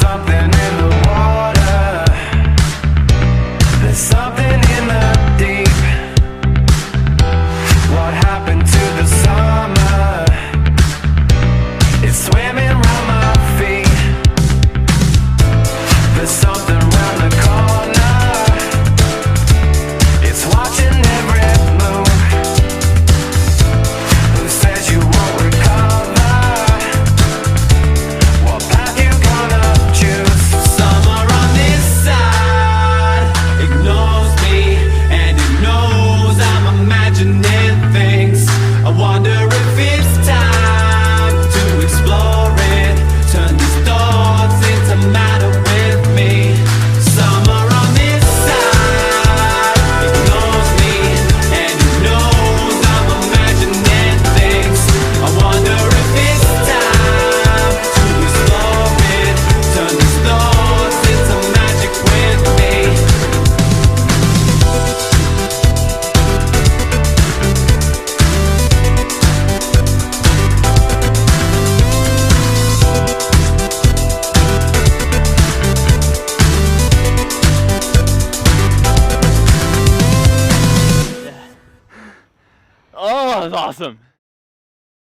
something in the water. There's something in the deep. What happened to the summer? It's swimming round my feet. There's something round the corner. It's watching every move. Who says you won't recover? What path you gonna choose? Summer on this side ignores me, and it knows I'm imagining things. I wonder if it's time to explore it. Turn these thoughts into matter with me. Summer on this side ignores me, and it knows I'm imagining things. I wonder if it's time to explore it. Turn these thoughts into magic with me. Oh, that was awesome.